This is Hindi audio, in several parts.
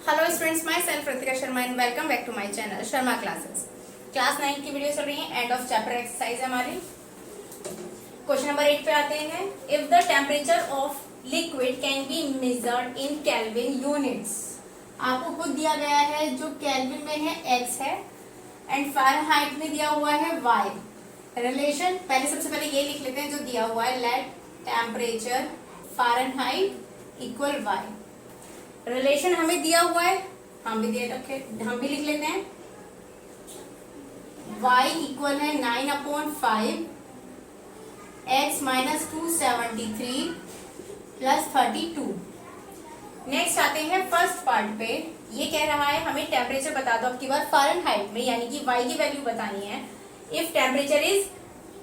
Hello students, myself Ritika Sharma and welcome back to my channel Sharma classes. Class 9 की वीडियो चल रही है। एंड ऑफ चैप्टर एक्सरसाइज है हमारी। क्वेश्चन नंबर 8 पे आते हैं। If the temperature of liquid can be measured in kelvin units. आपको खुद दिया गया है, जो केल्विन में है x है एंड फ़ारेनहाइट में दिया हुआ है y। रिलेशन पहले सबसे पहले ये लिख लेते हैं जो दिया हुआ है, let temperature Fahrenheit equal y। Relation हमें दिया हुआ है, हम भी दे रखे, हम भी लिख लेते हैं। y इक्वल है 9/5 x माइनस 273 प्लस 32। नेक्स्ट आते हैं फर्स्ट पार्ट पे। ये कह रहा है हमें टेम्परेचर बता दो अब की बार फ़ारेनहाइट में, यानी कि y की वैल्यू बतानी है। If temperature is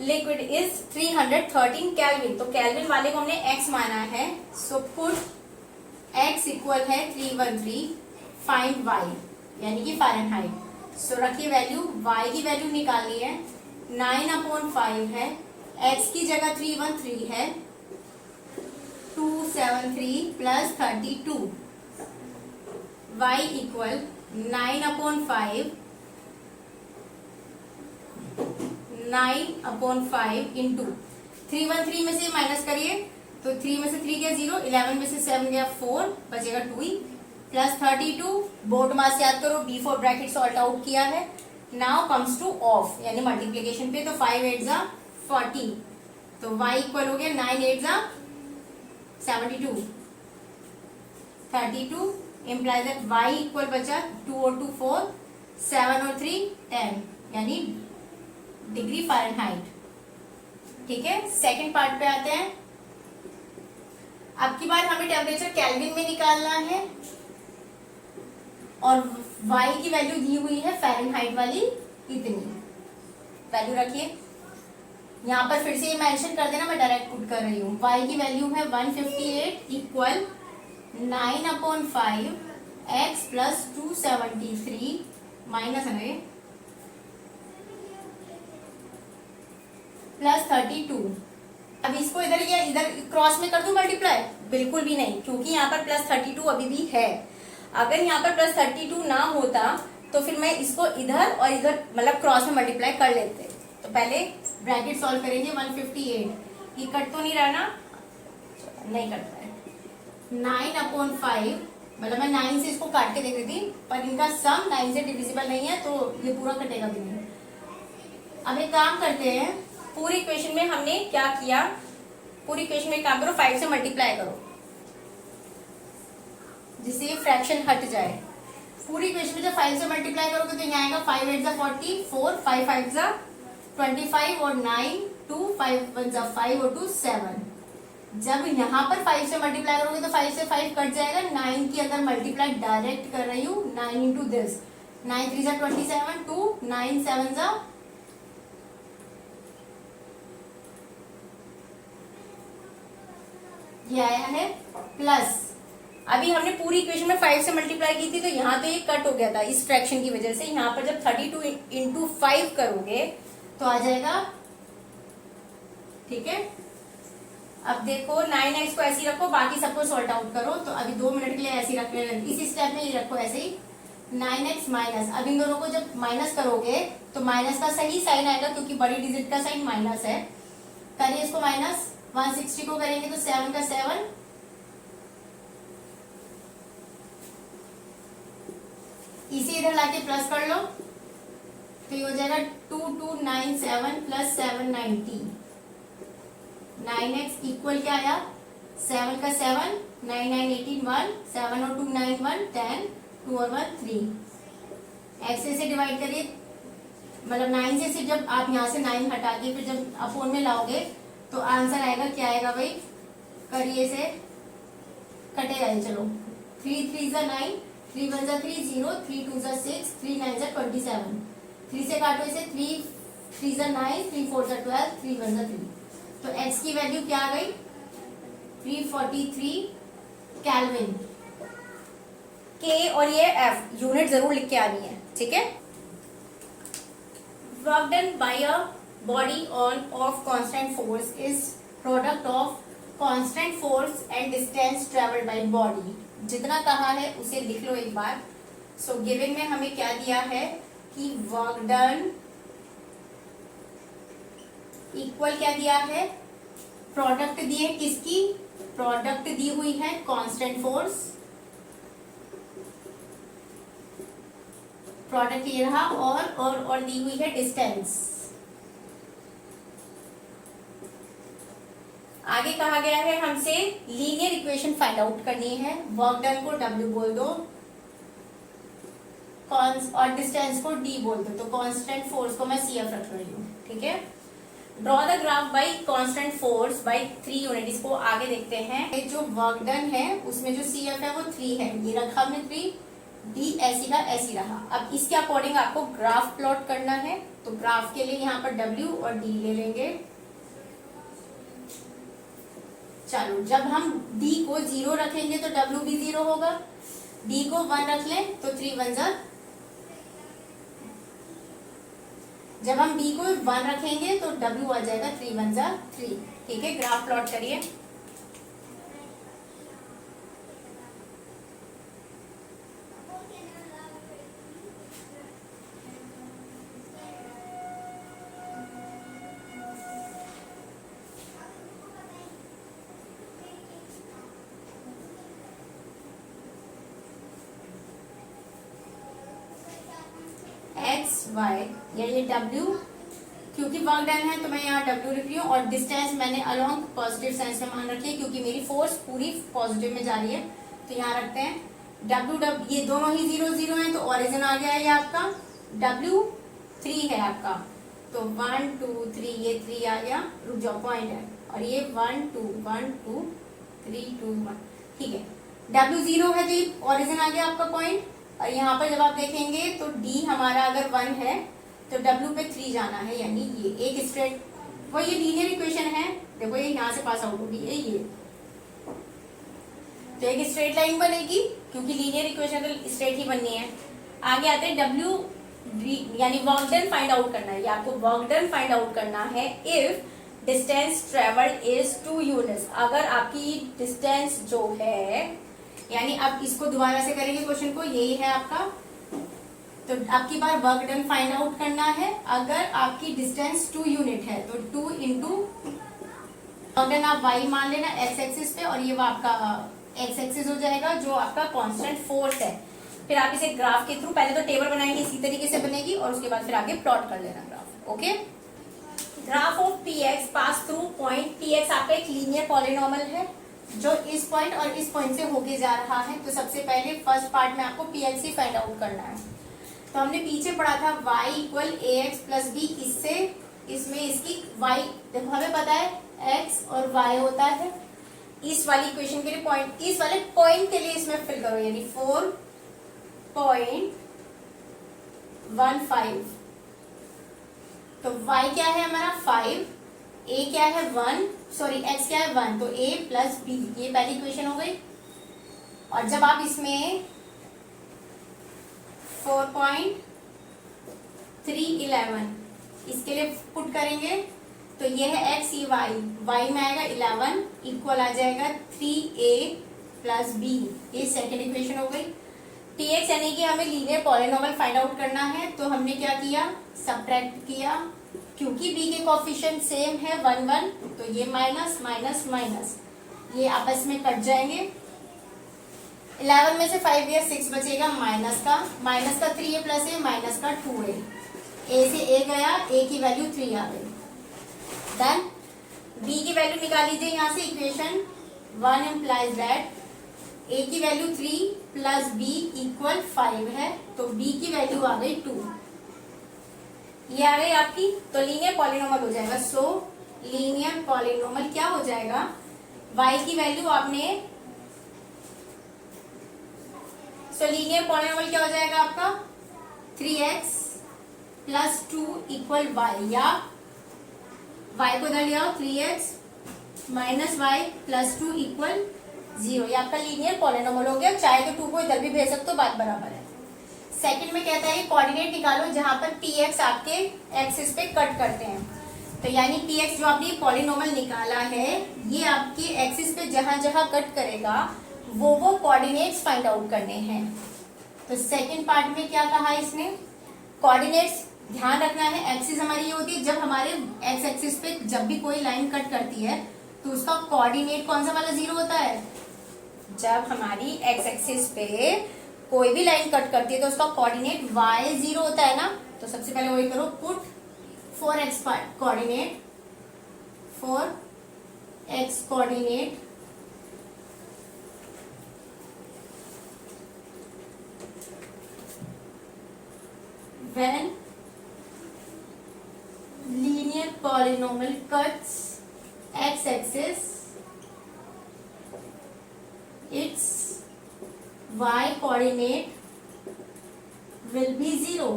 liquid is 313 kelvin, तो केल्विन वाले को हमने x माना है, सो पुट x इक्वल है 313, फाइंड y यानी कि फ़ारेनहाइट। सो रखिए वैल्यू, y की वैल्यू निकालनी है, 9/5 है, x की जगह 313 है, 273 प्लस 32। y इक्वल 9/5 इंटू 313 में से माइनस करिए तो 3 में से 3 गया 0, 11 में से 7 गया 4, बचेगा 2 ही, प्लस 32। बोर्ड मास याद करो, बिफोर ब्रैकेट सॉल्ट आउट किया है। नाउ कम्स टू ऑफ यानी मल्टीप्लीकेशन पे, तो 5 8 जा 40, तो y इक्वल हो गया 9 8 जा 72, 32 इम्प्लाइज दैट y इक्वल बचा 2 और 2 4, 7 और 3 10 यानी डिग्री फ़ारेनहाइट। ठीक है, सेकंड पार्ट पे आते हैं। अब की बार हमें टेम्परेचर केल्विन में निकालना है और y की वैल्यू दी हुई है फ़ारेनहाइट वाली इतनी वैल्यू रखिए। यहाँ पर फिर से ये मेंशन कर देना, मैं डायरेक्ट पुट कर रही हूँ। y की वैल्यू है 158 इक्वल 9/5 x प्लस 273 माइनस है प्लस 32। अब इसको इधर या इधर क्रॉस में कर दूं मल्टीप्लाई? बिल्कुल भी नहीं, क्योंकि यहाँ पर प्लस 32 अभी भी है। अगर यहाँ पर प्लस 32 ना होता तो फिर मैं इसको इधर और इधर मतलब क्रॉस में मल्टीप्लाई कर लेते। तो पहले ब्रैकेट सॉल्व करेंगे। 158 ये कट तो नहीं रहा ना? नहीं कट रहा है। 9/5 मतलब मैं 9 से इसको काट के देख रही थी, पर इनका सम 9 से डिविजिबल नहीं है, तो ये पूरा कटेगा भी नहीं। अब एक काम करते हैं, पूरी इक्वेशन में हमने क्या किया, पूरी इक्वेशन में काम करो, 5 से मल्टीप्लाई करो जिससे ये फ्रैक्शन हट जाए। पूरी इक्वेशन में जब 5 से मल्टीप्लाई करोगे तो यहाँ आएगा 5 8 जा 44, 5 5 जा 25 और 9 2, 5 1 जा 5 और 2 7। जब यहाँ पर 5 से मल्टीप्लाई करोगे तो 5 से 5 कट जाएगा, 9 के अंदर मल्टीप्लाई डायरेक्ट कर रही हूँ, 9 इंटू दिस, 9 3 जा 27, 2 9 7 जा ये आया है प्लस। अभी हमने पूरी इक्वेशन में 5 से मल्टीप्लाई की थी, तो यहाँ पे ये कट हो गया था इस फ्रैक्शन की वजह से। यहाँ पर जब 32 इंटू 5 करोगे तो आ जाएगा। ठीक है, अब देखो 9x को ऐसे ही रखो, बाकी सबको सॉल्ट आउट करो। तो अभी 2 मिनट के लिए ऐसे ही रखने, इसी स्टेप में ये रखो ऐसे ही। 9x माइनस, अब इन दोनों को जब माइनस करोगे तो माइनस का सही साइन आएगा, क्योंकि बड़ी डिजिट का साइन माइनस है। करिए इसको माइनस, 160 को करेंगे तो 7 का 7, इसे इधर लाके प्लस कर लो तो ये हो जाएगा 2297 प्लस 790। 9x इक्वल क्या आया, 7 का 7, 9 9 18 1, 7 और 2 9 1 10, 2 और 1 3। x से डिवाइड करिए, मतलब 9 से सिर्फ जब आप यहाँ से 9 हटा के फिर जब अपोन में लाओगे तो आंसर आएगा, क्या आएगा भाई, करिए से कटेगा ये। चलो 3 3 जा 9, 3 1 जा 3 0, 3 2 जा 6, 3 9 जा 27। 3 से काटो इसे, 3 3 जा 9, 3 4 जा 12, 3 1 जा 3। तो x की वैल्यू क्या आ गई, 343 केल्विन। k और ये f यूनिट जरूर लिख के आनी है। ठीक है, work done by a body on of constant force is product of constant force and distance traveled by body जितना कहा है उसे लिख लो एक बार। सो गिवन में हमें क्या दिया है कि वर्क डन इक्वल क्या दिया है, प्रोडक्ट दी है किसकी, प्रोडक्ट दी हुई है कांस्टेंट फोर्स, प्रोडक्ट ये रहा, और दी हुई है डिस्टेंस। आगे कहा गया है हमसे लीनियर इक्वेशन फाइंड आउट करनी है। वर्क डन को W बोल दो और डिस्टेंस को D बोल दो, तो कांस्टेंट फोर्स को मैं CF रख रही हूँ, ठीक है। Draw the graph by constant force by 3 unit. इसको आगे देखते हैं। जो वर्क डन है उसमें जो CF है वो 3 है, ये रखा हमने 3, D ऐसी का ऐसी रहा। अब इसके अकॉर्डिंग आपको ग्राफ प्लॉट करना है, तो ग्राफ के लिए यहाँ पर W और D ले लेंगे। चलो, जब हम D को 0 रखेंगे तो W भी 0 होगा, D को 1 रख लें तो 3 1 जा, जब हम D को 1 रखेंगे तो W आ जाएगा 3 1 जा 3, ठीक है। ग्राफ प्लॉट करिए। एक्स वाई या ये W, क्योंकि वर्क डन है तो मैं यहाँ W लिख रही हूँ, और डिस्टेंस मैंने अलोंग पॉजिटिव सेंस में मान रखी है क्योंकि मेरी फोर्स पूरी पॉजिटिव में जा रही है, तो यहाँ रखते हैं W। ये दोनों ही 0 0 हैं, तो ओरिजिन आ गया है ये आपका, W 3 है आपका, तो 1 2 3, ये 3 आ गया, रुक जाओ पॉइंट है, और ये 1 2 1 2 3 2 1, ठीक है। W 0 है तो ओरिजिन आ गया आपका पॉइंट, और यहाँ पर जब आप देखेंगे तो D हमारा अगर 1 है तो W पे 3 जाना है, यानी ये एक स्ट्रेट, वो ये लीनियर इक्वेशन है, देखो ये यहाँ से पास आउट होगी, ये तो एक स्ट्रेट लाइन बनेगी, क्योंकि लीनियर इक्वेशन तो स्ट्रेट ही बननी है। आगे आते हैं W, यानी वर्क डन फाइंड आउट करना है, ये आपको वर्क डन फाइंड आउट करना है। If distance travelled is 2 units, अगर आपकी डिस्टेंस जो है, यानी अब इसको दोबारा से करेंगे क्वेश्चन को, यही है आपका, तो आपकी बार वर्क डन फाइंड आउट करना है। अगर आपकी डिस्टेंस 2 यूनिट है तो 2 इंटू वर्क डन आप y मान लेना x एक्सिस पे, और ये वो आपका x एक्सिस हो जाएगा जो आपका कांस्टेंट फोर्स है। फिर आप इसे ग्राफ के थ्रू, पहले तो टेबल बनाएंगे, इसी तरीके से बनेगी, और उसके बाद फिर आगे प्लॉट कर लेना graph, okay. Graph of Px pass through point, Px आपका एक लीनियर पॉलिनॉमियल है जो इस पॉइंट और इस पॉइंट से होके जा रहा है, तो सबसे पहले फर्स्ट पार्ट में आपको Px ही फाइंड आउट करना है। तो हमने पीछे पढ़ा था y equal ax plus b, इससे इसमें इसकी y, देखो हमें पता है x और y होता है, इस वाली इक्वेशन के लिए पॉइंट, इस वाले पॉइंट के लिए इसमें फिल करो, यानी 4.15, तो y क्या है हमारा 5, a क्या है 1, सॉरी x क्या है 1, तो a प्लस b, ये पहली इक्वेशन हो गई। और जब आप इसमें 4.311 इसके लिए पुट करेंगे तो ये है x, ये y में आएगा 11, इक्वल आ जाएगा 3a प्लस b, ये सेकेंड इक्वेशन हो गई। Px यानी कि हमें लीनियर पॉलिनॉमियल फाइंड आउट करना है, तो हमने क्या किया, सब्ट्रैक्ट किया, क्योंकि b के कोफिशिएंट सेम है 1 1, तो ये माइनस माइनस माइनस, ये आपस में कट जाएंगे। 11 में से 5 या 6 बचेगा, माइनस का 3a प्लस a, माइनस का 2a, a से a गया, a की वैल्यू 3 आ गई। देन b की वैल्यू निकाल लीजिए यहाँ से, इक्वेशन 1 इम्प्लाइज दैट a की वैल्यू 3 प्लस b इक्वल 5 है, तो b की वैल्यू आ गई 2, ये आ गई आपकी, तो लीनियर पॉलिनोमियल हो जाएगा। सो लीनियर पॉलिनोमियल क्या हो जाएगा, y की वैल्यू आपने, सो लीनियर पॉलिनोमियल क्या हो जाएगा आपका 3x प्लस 2 इक्वल y, या y को इधर ले आओ, 3x minus y plus 2 equal 0, ये आपका लीनियर पॉलिनोमियल हो गया। चाहे तो 2 को इधर भी भेज सकते हो, बात बराबर है। सेकंड में कहता है कोऑर्डिनेट निकालो जहां पर Px आपके एक्सिस पे कट करते हैं, तो यानी Px जो आपने पॉलिनोमियल निकाला है, ये आपके एक्सिस पे जहां जहां कट करेगा वो कोऑर्डिनेट्स फाइंड आउट करने हैं। तो सेकंड पार्ट में क्या कहा इसने, कोऑर्डिनेट्स ध्यान रखना है। एक्सिस हमारी ये होती है, जब हमारे एक्स एक्सिस पे जब भी कोई लाइन कट करती है तो उसका कोऑर्डिनेट कौन सा वाला 0 होता है। जब हमारी एक्स एक्सिस पे कोई भी लाइन कट करती है तो उसका कोऑर्डिनेट y 0 होता है ना। तो सबसे पहले वही करो, put for x coordinate, for x coordinate when linear polynomial cuts x axis, its y coordinate will be 0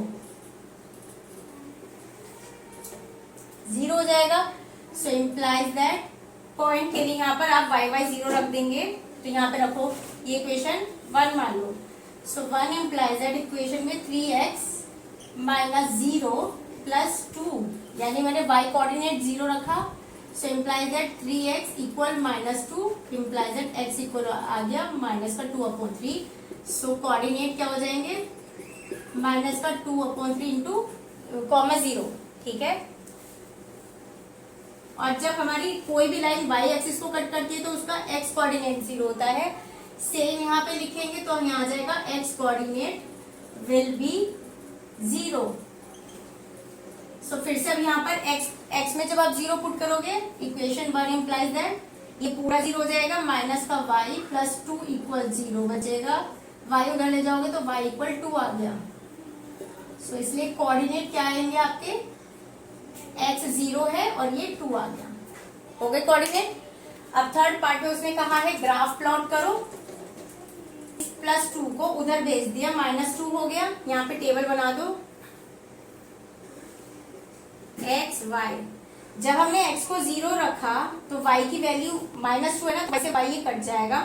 हो जाएगा। सो इम्प्लाइज दैट, पॉइंट के लिए यहाँ पर आप y 0 रख देंगे, तो यहाँ पे रखो ये इक्वेशन 1 मान लो। सो 1 इम्प्लाइज दैट इक्वेशन में 3x माइनस 0 प्लस 2, यानी मैंने y कोऑर्डिनेट 0 रखा। So implies that 3x equal minus 2, implies that x equal आ गया माइनस का 2/3। सो कोऑर्डिनेट क्या हो जाएंगे, माइनस का 2/3 इंटू कॉमा 0, ठीक है। और जब हमारी कोई भी लाइन y एक्सिस को कट करती है तो उसका x कोऑर्डिनेट 0 होता है। सेम यहाँ पे लिखेंगे तो यहाँ आ जाएगा x कोऑर्डिनेट विल बी 0। सो फिर से अब यहाँ पर x में जब आप 0 पुट करोगे, इक्वेशन 1 इम्प्लाइज दैट ये पूरा 0 हो जाएगा, माइनस का y प्लस 2 इक्वल 0 बचेगा। y उधर ले जाओगे तो y इक्वल 2 आ गया। सो इसलिए कोऑर्डिनेट क्या आएंगे आपके, x 0 है और ये 2 आ गया, हो गए कोऑर्डिनेट। अब थर्ड पार्ट में उसने कहा है ग्राफ प्लॉट करो, प्लस 2 को उधर भेज दिया, माइनस 2 हो गया। यहाँ पे टेबल बना दो, x y। जब हमने x को 0 रखा तो y की वैल्यू माइनस 2 है ना, वैसे y ये कट जाएगा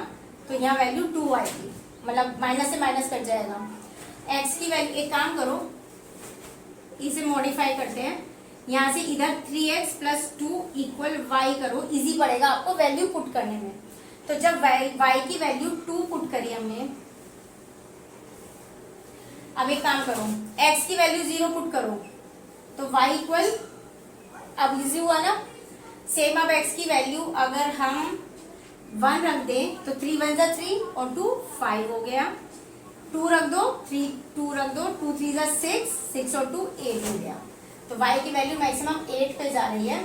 तो यहाँ वैल्यू 2 आएगी, मतलब माइनस से माइनस कट जाएगा। x की वैल्यू, एक काम करो इसे मॉडिफाई करते हैं, यहाँ से इधर 3x प्लस 2 इक्वल y करो, इजी पड़ेगा आपको वैल्यू पुट करने में। तो जब y की वैल्यू 2 पुट करी हमने, अब एक काम करो x की वैल्यू 0 पुट करो तो y इक्वल, अब इजी हुआ ना। सेम अब x की वैल्यू अगर हम 1 रख दें तो 3 1 जा 3 और 2 5 हो गया। 2 रख दो, 3 2 रख दो, 2 3 जा 6 6 और 2 8 हो गया। तो y की वैल्यू मैक्सिमम 8 पे जा रही है,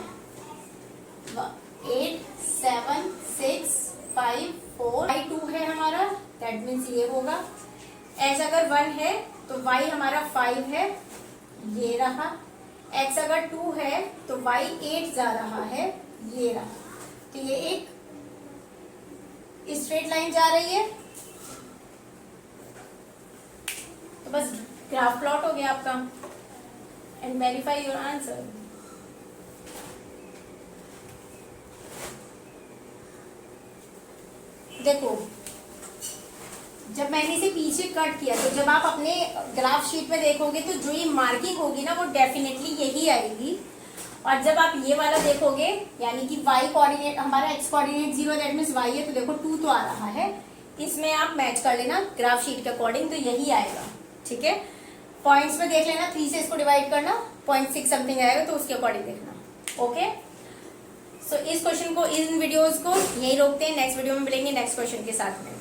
8 7 6 5 4 y 2 है हमारा, दैट मीन्स ये होगा। x अगर 1 है तो y हमारा 5 है, ये रहा। x अगर 2 है तो y 8 जा रहा है, ये रहा। तो ये एक स्ट्रेट लाइन जा रही है। तो बस ग्राफ प्लॉट हो गया आपका, एंड वेरीफाई योर आंसर। देखो जब मैंने इसे पीछे कट किया तो जब आप अपने ग्राफ शीट में देखोगे तो जो ये मार्किंग होगी ना वो डेफिनेटली यही आएगी। और जब आप ये वाला देखोगे यानी कि y कोऑर्डिनेट हमारा x coordinate 0 that means y है, तो देखो 2 तो आ रहा है, इसमें आप मैच कर लेना ग्राफ शीट के अकॉर्डिंग, तो यही आएगा। ठीक है, पॉइंट्स में देख लेना, 3 से इसको डिवाइड करना, 0.6 समथिंग आएगा तो उसके अकॉर्डिंग देखना। ओके, सो इस क्वेश्चन को, इन वीडियोस को यही रोकते हैं, नेक्स्ट वीडियो में मिलेंगे नेक्स्ट क्वेश्चन के साथ में।